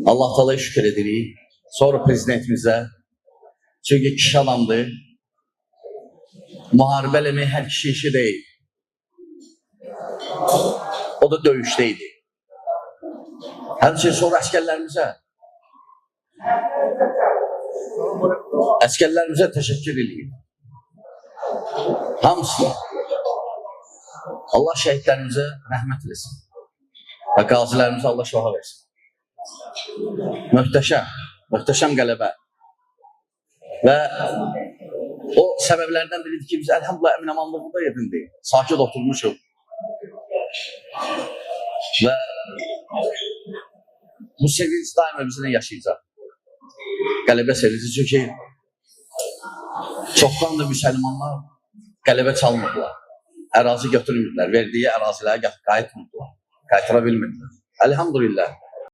Allah Teala'ya şükür edirik. Sonra prezidentimizə. Çünki kişi adamdır. Müharibə eləmək hər kişi işi deyil. O da döyüşdəydi. Həmçinin sonra əsgərlərimizə təşəkkür edeyim. Hamısına. Allah şəhidlərimizə rəhmət eləsin. Və qazilərimizə Allah şifa versin. Möhtəşəm qələbə. Və o səbəblərdən biridir ki, biz əlhamdülillah əmin-amanlığında yerindik. Sakit oturmuşuq. Və bu sevinç daima bizimlə yaşayacaq. Qələbə sevinci, çünki çoxdandır müsəlmanlar qələbə çalmırdılar. Ərazi götürmürdülər, verdiyi ərazilərə qayıtmırdılar, qayıtıra bilmirdilər. Əlhamdülillah.